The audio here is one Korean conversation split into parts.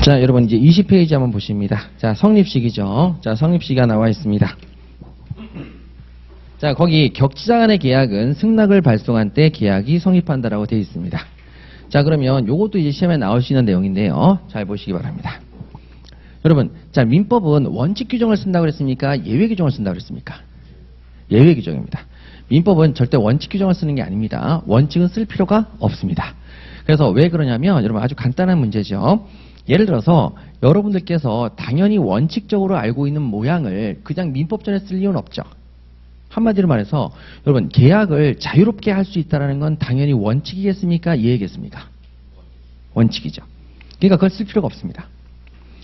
자, 여러분 이제 20페이지 한번 보십니다. 자, 성립식이죠. 자, 성립식이 나와 있습니다. 자, 거기 격지자 간의 계약은 승낙을 발송한 때 계약이 성립한다라고 되어 있습니다. 자, 그러면 요것도 이제 시험에 나올 수 있는 내용인데요. 잘 보시기 바랍니다. 여러분, 자, 민법은 원칙 규정을 쓴다고 그랬습니까? 예외 규정을 쓴다고 그랬습니까? 예외 규정입니다. 민법은 절대 원칙 규정을 쓰는 게 아닙니다. 원칙은 쓸 필요가 없습니다. 그래서 왜 그러냐면 여러분 아주 간단한 문제죠. 예를 들어서 여러분들께서 당연히 원칙적으로 알고 있는 모양을 그냥 민법전에 쓸 이유는 없죠. 한마디로 말해서 여러분 계약을 자유롭게 할 수 있다는 건 당연히 원칙이겠습니까? 예외겠습니까? 원칙이죠. 그러니까 그걸 쓸 필요가 없습니다.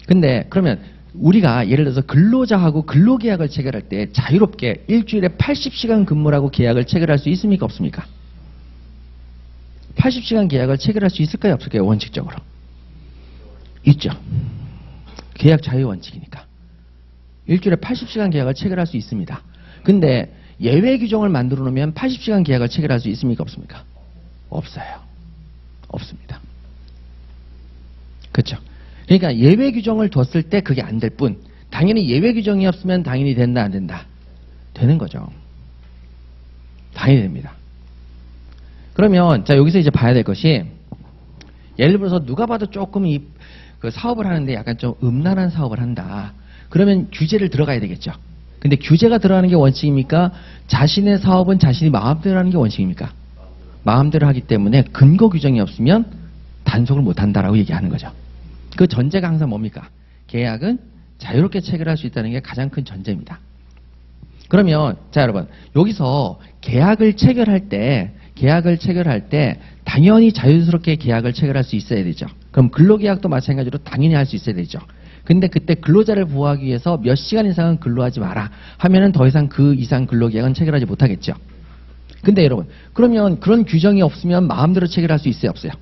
근데 그러면 우리가 예를 들어서 근로자하고 근로계약을 체결할 때 자유롭게 일주일에 80시간 근무라고 계약을 체결할 수 있습니까? 없습니까? 80시간 계약을 체결할 수 있을까요? 없을까요? 원칙적으로. 있죠. 계약 자유 원칙이니까. 일주일에 80시간 계약을 체결할 수 있습니다. 근데 예외 규정을 만들어 놓으면 80시간 계약을 체결할 수 있습니까? 없습니까? 없어요. 없습니다. 그렇죠. 그러니까 예외 규정을 뒀을 때 그게 안 될 뿐, 당연히 예외 규정이 없으면 당연히 된다 안 된다? 되는 거죠. 당연히 됩니다. 그러면 자 여기서 이제 봐야 될 것이, 예를 들어서 누가 봐도 조금 그 사업을 하는데 약간 좀 음란한 사업을 한다. 그러면 규제를 들어가야 되겠죠. 근데 규제가 들어가는 게 원칙입니까? 자신의 사업은 자신이 마음대로 하는 게 원칙입니까? 마음대로 하기 때문에 근거 규정이 없으면 단속을 못 한다라고 얘기하는 거죠. 그 전제가 항상 뭡니까? 계약은 자유롭게 체결할 수 있다는 게 가장 큰 전제입니다. 그러면 자 여러분 여기서 계약을 체결할 때 당연히 자유스럽게 계약을 체결할 수 있어야 되죠. 그럼 근로계약도 마찬가지로 당연히 할 수 있어야 되죠. 근데 그때 근로자를 보호하기 위해서 몇 시간 이상은 근로하지 마라 하면은 더 이상 그 이상 근로계약은 체결하지 못하겠죠. 근데 여러분 그러면 그런 규정이 없으면 마음대로 체결할 수 있어요? 없어요?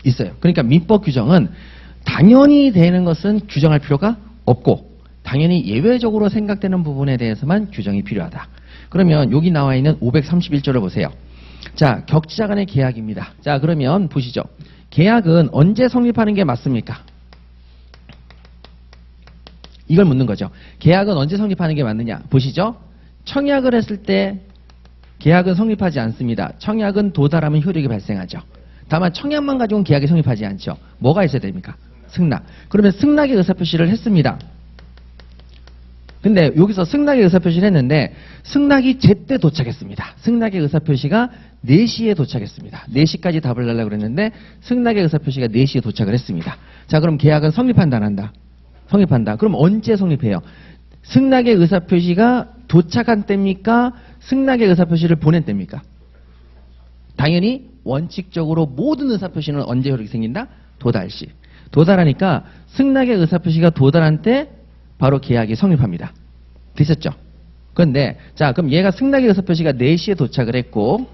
있어요. 그러니까 민법 규정은 당연히 되는 것은 규정할 필요가 없고 당연히 예외적으로 생각되는 부분에 대해서만 규정이 필요하다. 그러면 여기 나와 있는 531조를 보세요. 자, 격지자 간의 계약입니다. 자, 그러면 보시죠. 계약은 언제 성립하는 게 맞습니까? 이걸 묻는 거죠. 계약은 언제 성립하는 게 맞느냐? 보시죠. 청약을 했을 때 계약은 성립하지 않습니다. 청약은 도달하면 효력이 발생하죠. 다만 청약만 가지고는 계약이 성립하지 않죠. 뭐가 있어야 됩니까? 승낙. 그러면 승낙의 의사표시를 했습니다. 근데 여기서 승낙의 의사표시를 했는데 승낙이 제때 도착했습니다. 승낙의 의사표시가 4시에 도착했습니다. 4시까지 답을 달라고 그랬는데 승낙의 의사표시가 4시에 도착을 했습니다. 자, 그럼 계약은 성립한다 안 한다? 성립한다. 그럼 언제 성립해요? 승낙의 의사표시가 도착한 때입니까? 승낙의 의사표시를 보낸 때입니까? 당연히 원칙적으로 모든 의사표시는 언제 효력이 생긴다? 도달시. 도달하니까 승낙의 의사표시가 도달한 때 바로 계약이 성립합니다. 되셨죠? 그런데 자 그럼 얘가 승낙의 의사표시가 4시에 도착을 했고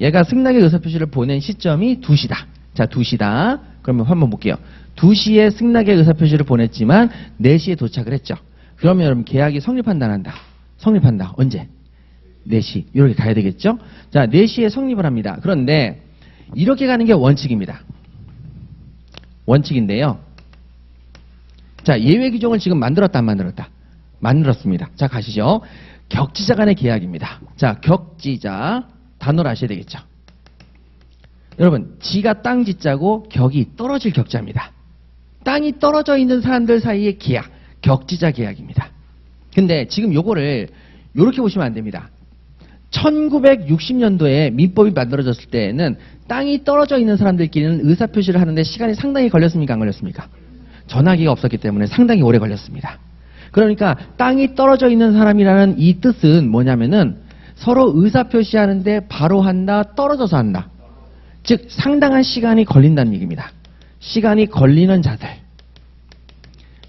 얘가 승낙의 의사표시를 보낸 시점이 2시다. 자 2시다. 그러면 한번 볼게요. 2시에 승낙의 의사표시를 보냈지만 4시에 도착을 했죠. 그러면 여러분 계약이 성립한다 안 한다? 성립한다. 언제? 4시. 이렇게 가야 되겠죠? 자 4시에 성립을 합니다. 그런데 이렇게 가는 게 원칙입니다. 원칙인데요. 자, 예외 규정을 지금 만들었다, 안 만들었다? 만들었습니다. 자, 가시죠. 격지자 간의 계약입니다. 자, 격지자. 단어를 아셔야 되겠죠. 여러분, 지가 땅 짓자고 격이 떨어질 격자입니다. 땅이 떨어져 있는 사람들 사이의 계약, 격지자 계약입니다. 근데 지금 요거를 요렇게 보시면 안 됩니다. 1960년도에 민법이 만들어졌을 때에는 땅이 떨어져 있는 사람들끼리는 의사표시를 하는데 시간이 상당히 걸렸습니까? 안 걸렸습니까? 전화기가 없었기 때문에 상당히 오래 걸렸습니다. 그러니까 땅이 떨어져 있는 사람이라는 이 뜻은 뭐냐면은 서로 의사표시하는데 바로 한다, 떨어져서 한다. 즉 상당한 시간이 걸린다는 얘기입니다. 시간이 걸리는 자들.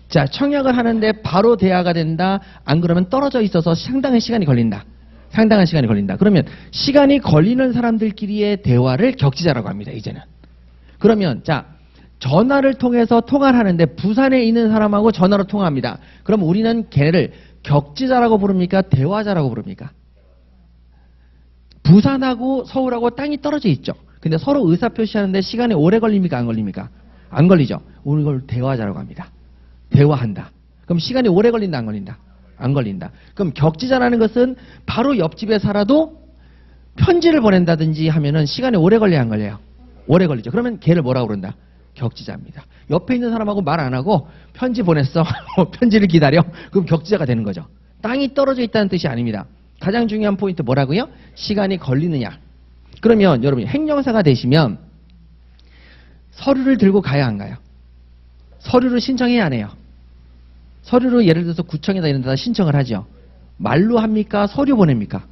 자, 청약을 하는데 바로 대화가 된다. 안 그러면 떨어져 있어서 상당한 시간이 걸린다. 상당한 시간이 걸린다. 그러면 시간이 걸리는 사람들끼리의 대화를 격지자라고 합니다. 이제는. 그러면 자 전화를 통해서 통화를 하는데 부산에 있는 사람하고 전화로 통화합니다. 그럼 우리는 걔를 격지자라고 부릅니까? 대화자라고 부릅니까? 부산하고 서울하고 땅이 떨어져 있죠. 근데 서로 의사표시하는데 시간이 오래 걸립니까? 안 걸립니까? 안 걸리죠. 오늘 이걸 대화자라고 합니다. 대화한다. 그럼 시간이 오래 걸린다, 안 걸린다? 안 걸린다. 그럼 격지자라는 것은 바로 옆집에 살아도 편지를 보낸다든지 하면은 시간이 오래 걸려요, 안 걸려요? 오래 걸리죠. 그러면 걔를 뭐라고 그런다? 격지자입니다. 옆에 있는 사람하고 말 안 하고 편지 보냈어. 편지를 기다려. 그럼 격지자가 되는 거죠. 땅이 떨어져 있다는 뜻이 아닙니다. 가장 중요한 포인트 뭐라고요? 시간이 걸리느냐. 그러면 여러분 행정사가 되시면 서류를 들고 가야 안 가요? 서류를 신청해야 안 해요? 서류를 예를 들어서 구청이나 이런 데다 신청을 하죠. 말로 합니까? 서류 보냅니까?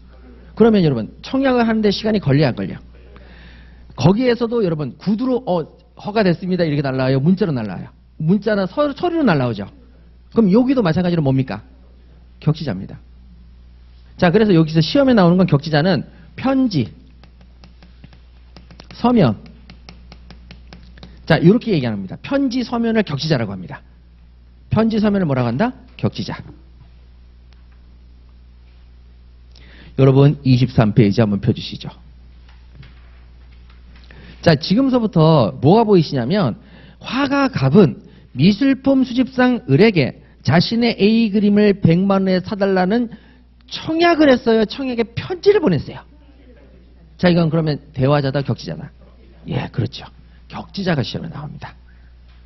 그러면 여러분 청약을 하는데 시간이 걸려야 안 걸려? 거기에서도 여러분 구두로 허가됐습니다 이렇게 날라와요? 문자로 날라와요? 문자나 서류로 날라오죠. 그럼 여기도 마찬가지로 뭡니까? 격지자입니다. 자, 그래서 여기서 시험에 나오는 건 격지자는 편지, 서면. 자, 이렇게 얘기합니다. 편지, 서면을 격지자라고 합니다. 편지, 서면을 뭐라고 한다? 격지자. 여러분 23페이지 한번 펴주시죠. 자, 지금서부터 뭐가 보이시냐면 화가 갑은 미술품 수집상 을에게 자신의 A 그림을 100만 원에 사달라는 청약을 했어요. 청약에 편지를 보냈어요. 자, 이건 그러면 대화자다, 격지자다? 예, 그렇죠. 격지자가 시험에 나옵니다.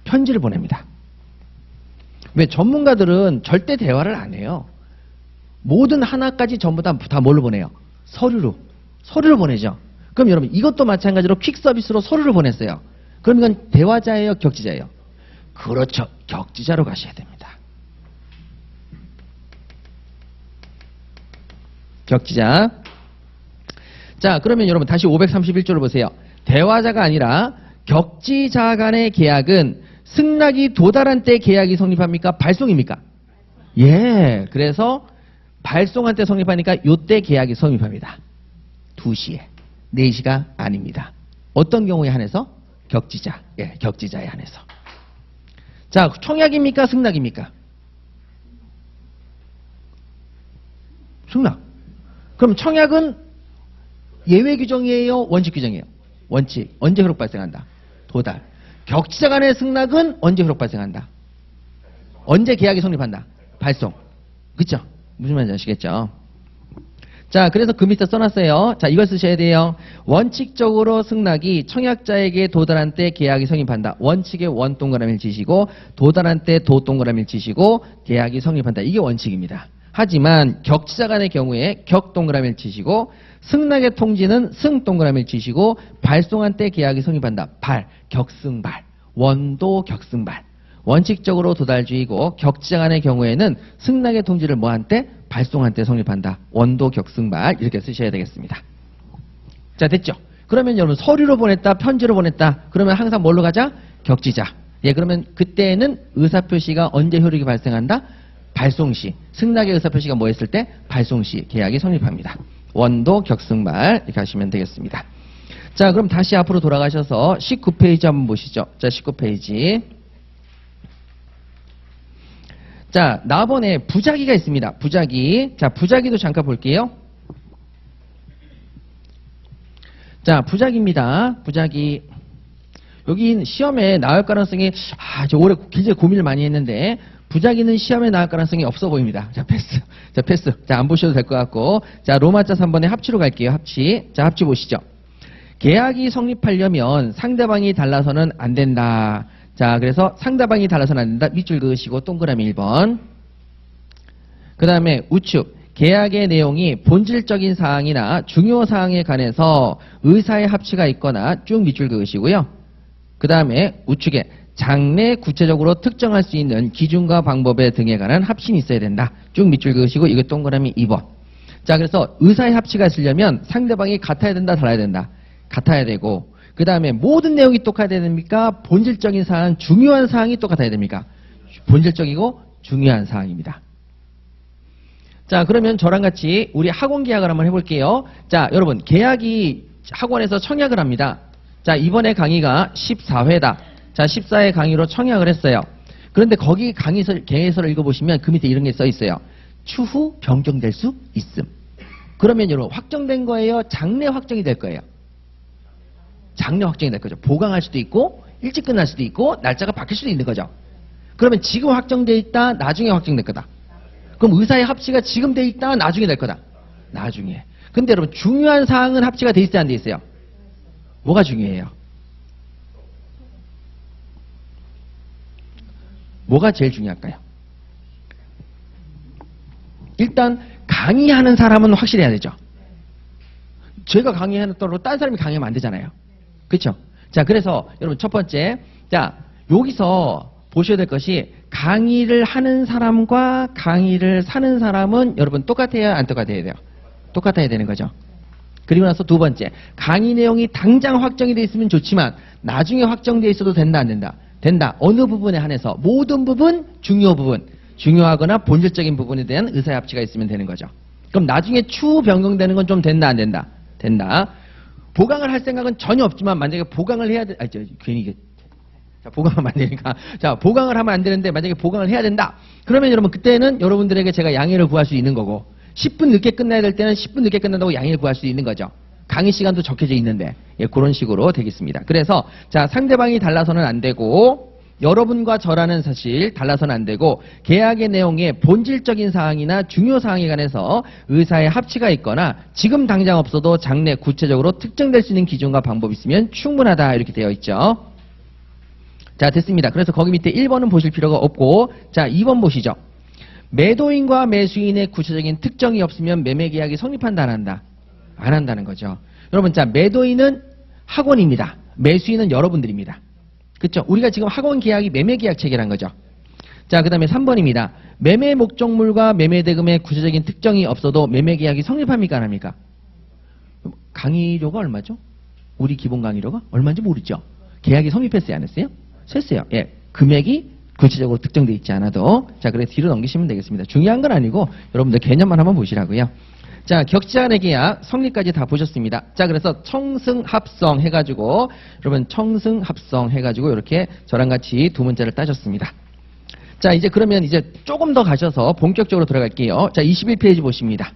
편지를 보냅니다. 왜? 전문가들은 절대 대화를 안 해요. 모든 하나까지 전부 다 뭘로 보내요? 서류로 보내죠. 그럼 여러분 이것도 마찬가지로 퀵 서비스로 서류를 보냈어요. 그럼 이건 대화자예요, 격지자예요? 그렇죠. 격지자로 가셔야 됩니다. 격지자. 자, 그러면 여러분 다시 531조를 보세요. 대화자가 아니라 격지자 간의 계약은 승낙이 도달한 때 계약이 성립합니까? 발송입니까? 예. 그래서 발송한 때 성립하니까 요때 계약이 성립합니다. 2시에. 4시가 아닙니다. 어떤 경우에 한해서? 격지자. 예, 격지자에 한해서. 자, 청약입니까? 승낙입니까? 승낙. 그럼 청약은 예외 규정이에요? 원칙 규정이에요? 원칙. 언제 효력 발생한다? 도달. 격지자 간의 승낙은 언제 효력 발생한다? 언제 계약이 성립한다? 발송. 그쵸? 무슨 말인지 아시겠죠? 자, 그래서 그 밑에 써놨어요. 자, 이걸 쓰셔야 돼요. 원칙적으로 승낙이 청약자에게 도달한 때 계약이 성립한다. 원칙에 원 동그라미를 치시고 도달한 때 도 동그라미를 치시고 계약이 성립한다. 이게 원칙입니다. 하지만 격지자 간의 경우에 격 동그라미를 치시고 승낙의 통지는 승 동그라미를 치시고 발송한 때 계약이 성립한다. 발, 격승발, 원도 격승발. 원칙적으로 도달주의고 격지자 간의 경우에는 승낙의 통지를 뭐한 때? 발송한 때 성립한다. 원도 격승발 이렇게 쓰셔야 되겠습니다. 자, 됐죠? 그러면 여러분 서류로 보냈다, 편지로 보냈다. 그러면 항상 뭘로 가자? 격지자. 예, 그러면 그때는 의사표시가 언제 효력이 발생한다? 발송시. 승낙의 의사표시가 뭐 했을 때? 발송시 계약이 성립합니다. 원도 격승발 이렇게 하시면 되겠습니다. 자, 그럼 다시 앞으로 돌아가셔서 19페이지 한번 보시죠. 자, 19페이지. 자, 나번에 부작위가 있습니다. 부작위. 자, 부작위도 잠깐 볼게요. 자, 부작위입니다. 부작위. 여기 시험에 나올 가능성이 저 올해 굉장히 고민을 많이 했는데 부작위는 시험에 나올 가능성이 없어 보입니다. 자, 패스. 자, 패스. 자, 안 보셔도 될 것 같고. 자, 로마자 3번에 합치로 갈게요. 합치. 자, 합치 보시죠. 계약이 성립하려면 상대방이 달라서는 안 된다. 자, 그래서 상대방이 달라서는 안 된다. 밑줄 그으시고 동그라미 1번. 그 다음에 우측. 계약의 내용이 본질적인 사항이나 중요 사항에 관해서 의사의 합치가 있거나 쭉 밑줄 그으시고요. 그 다음에 우측에 장래 구체적으로 특정할 수 있는 기준과 방법에 등에 관한 합심이 있어야 된다. 쭉 밑줄 그으시고 이거 동그라미 2번. 자, 그래서 의사의 합치가 있으려면 상대방이 같아야 된다, 달라야 된다. 같아야 되고 그 다음에 모든 내용이 똑같아야 됩니까? 본질적인 사항, 중요한 사항이 똑같아야 됩니까? 본질적이고 중요한 사항입니다. 자, 그러면 저랑 같이 우리 학원 계약을 한번 해볼게요. 자, 여러분 계약이 학원에서 청약을 합니다. 자, 이번에 강의가 14회다. 자, 14회 강의로 청약을 했어요. 그런데 거기 계획서를 읽어보시면 그 밑에 이런 게 써 있어요. 추후 변경될 수 있음. 그러면 여러분 확정된 거예요? 장래 확정이 될 거예요? 장래 확정이 될 거죠. 보강할 수도 있고 일찍 끝날 수도 있고 날짜가 바뀔 수도 있는 거죠. 그러면 지금 확정돼 있다, 나중에 확정될 거다. 그럼 의사의 합치가 지금 돼 있다, 나중에 될 거다. 나중에. 근데 여러분 중요한 사항은 합치가 돼 있어야 안 돼 있어요? 뭐가 중요해요? 뭐가 제일 중요할까요? 일단 강의하는 사람은 확실해야 되죠. 제가 강의하는 다른 사람이 강의하면 안 되잖아요. 그렇죠? 자, 그래서 여러분 첫 번째, 자 여기서 보셔야 될 것이 강의를 하는 사람과 강의를 사는 사람은 여러분 똑같아야 안 똑같아야 돼요? 똑같아야 되는 거죠. 그리고 나서 두 번째, 강의 내용이 당장 확정이 돼 있으면 좋지만 나중에 확정돼 있어도 된다 안 된다? 된다. 어느 부분에 한해서 모든 부분, 중요 부분, 중요하거나 본질적인 부분에 대한 의사의 합치가 있으면 되는 거죠. 그럼 나중에 추후 변경되는 건 좀 된다 안 된다? 된다. 보강을 할 생각은 전혀 없지만 만약에 보강을 해야 돼, 괜히 이게 자, 보강하면 안 되니까. 자, 보강을 하면 안 되는데 만약에 보강을 해야 된다. 그러면 여러분 그때는 여러분들에게 제가 양해를 구할 수 있는 거고 10분 늦게 끝나야 될 때는 10분 늦게 끝난다고 양해를 구할 수 있는 거죠. 강의 시간도 적혀져 있는데 예, 그런 식으로 되겠습니다. 그래서 자 상대방이 달라서는 안 되고 여러분과 저라는 사실 달라서는 안 되고 계약의 내용에 본질적인 사항이나 중요 사항에 관해서 의사의 합치가 있거나 지금 당장 없어도 장래 구체적으로 특정될 수 있는 기준과 방법이 있으면 충분하다 이렇게 되어 있죠. 자 됐습니다. 그래서 거기 밑에 1번은 보실 필요가 없고 자 2번 보시죠. 매도인과 매수인의 구체적인 특정이 없으면 매매계약이 성립한다 안 한다? 안 한다는 거죠. 여러분 자 매도인은 학원입니다. 매수인은 여러분들입니다. 그렇죠? 우리가 지금 학원 계약이 매매계약 체계란 거죠. 자, 그 다음에 3번입니다. 매매 목적물과 매매 대금의 구체적인 특정이 없어도 매매계약이 성립합니까? 안 합니까? 강의료가 얼마죠? 우리 기본 강의료가 얼마인지 모르죠? 계약이 성립했어요? 안 했어요? 했어요. 예. 금액이 구체적으로 특정되어 있지 않아도 자, 그래 뒤로 넘기시면 되겠습니다. 중요한 건 아니고 여러분들 개념만 한번 보시라고요. 자, 격제간의 계약 성립까지 다 보셨습니다. 자, 그래서 청승합성 해가지고 여러분 청승합성 해가지고 이렇게 저랑 같이 두 문제를 따졌습니다. 자, 이제 그러면 이제 조금 더 가셔서 본격적으로 들어갈게요. 자, 21페이지 보십니다.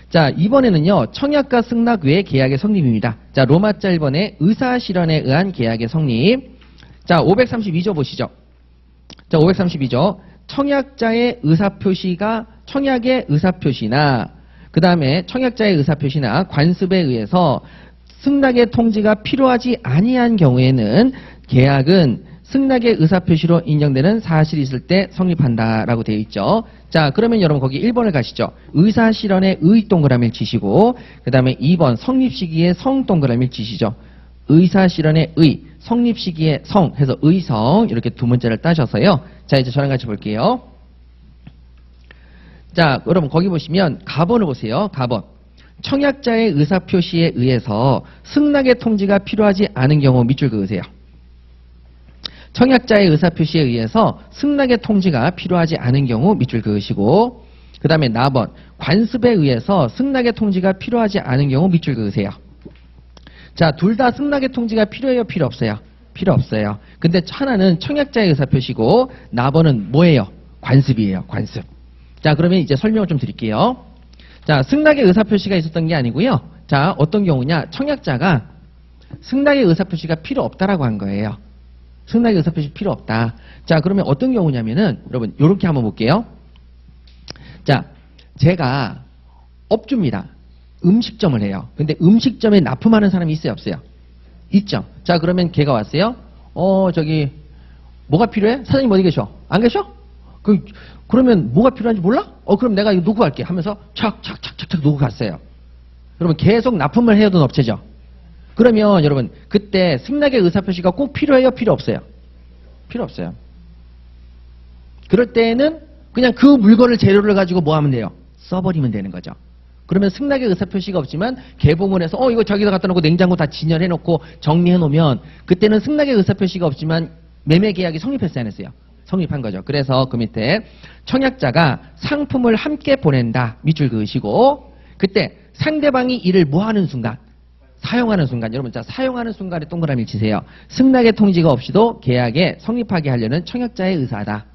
자, 이번에는요 청약과 승낙 외의 계약의 성립입니다. 자, 로마자 1번의 의사실현에 의한 계약의 성립. 자, 532조 보시죠. 자, 532조 청약자의 의사표시가 청약의 의사표시나 그 다음에 청약자의 의사표시나 관습에 의해서 승낙의 통지가 필요하지 아니한 경우에는 계약은 승낙의 의사표시로 인정되는 사실이 있을 때 성립한다라고 되어 있죠. 자, 그러면 여러분 거기 1번을 가시죠. 의사실현의 의 동그라미를 치시고 그 다음에 2번 성립시기의 성 동그라미를 치시죠. 의사실현의 의, 성립시기의 성 해서 의성 이렇게 두 문제를 따셔서요. 자, 이제 저랑 같이 볼게요. 자, 여러분 거기 보시면 가번을 보세요. 가번. 청약자의 의사표시에 의해서 승낙의 통지가 필요하지 않은 경우 밑줄 그으세요. 청약자의 의사표시에 의해서 승낙의 통지가 필요하지 않은 경우 밑줄 그으시고 그 다음에 나번. 관습에 의해서 승낙의 통지가 필요하지 않은 경우 밑줄 그으세요. 자, 둘 다 승낙의 통지가 필요해요? 필요 없어요? 필요 없어요. 근데 하나는 청약자의 의사표시고 나번은 뭐예요? 관습이에요. 관습. 자, 그러면 이제 설명을 좀 드릴게요. 자, 승낙의 의사표시가 있었던 게 아니고요. 자, 어떤 경우냐. 청약자가 승낙의 의사표시가 필요 없다라고 한 거예요. 승낙의 의사표시 필요 없다. 자, 그러면 어떤 경우냐면은 여러분 요렇게 한번 볼게요. 자, 제가 업주입니다. 음식점을 해요. 근데 음식점에 납품하는 사람이 있어요? 없어요? 있죠. 자, 그러면 걔가 왔어요. 저기 뭐가 필요해? 사장님 어디 계셔? 안 계셔? 그러면 뭐가 필요한지 몰라? 그럼 내가 이거 놓고 갈게 하면서 착착착착착 놓고 갔어요. 여러분 계속 납품을 해야 되는 업체죠. 그러면 여러분 그때 승낙의 의사표시가 꼭 필요해요? 필요 없어요? 필요 없어요. 그럴 때는 그냥 그 물건을 재료를 가지고 뭐 하면 돼요? 써버리면 되는 거죠. 그러면 승낙의 의사표시가 없지만 개봉을 해서 이거 저기다 갖다 놓고 냉장고 다 진열해 놓고 정리해 놓으면 그때는 승낙의 의사표시가 없지만 매매 계약이 성립했어요? 안 했어요? 성립한 거죠. 그래서 그 밑에 청약자가 상품을 함께 보낸다. 밑줄 그으시고 그때 상대방이 이를 뭐 하는 순간? 사용하는 순간. 여러분 자 사용하는 순간에 동그라미를 치세요. 승낙의 통지가 없이도 계약에 성립하게 하려는 청약자의 의사다.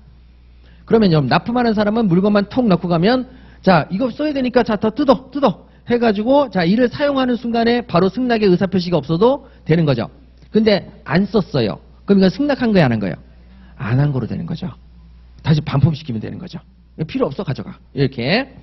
그러면 여러분 납품하는 사람은 물건만 톡 넣고 가면 자 이거 써야 되니까 자 더 뜯어 해가지고 자 이를 사용하는 순간에 바로 승낙의 의사표시가 없어도 되는 거죠. 근데 안 썼어요. 그럼 이거 승낙한 거야, 안 한 거예요? 안 한 거로 되는 거죠. 다시 반품시키면 되는 거죠. 필요 없어, 가져가. 이렇게.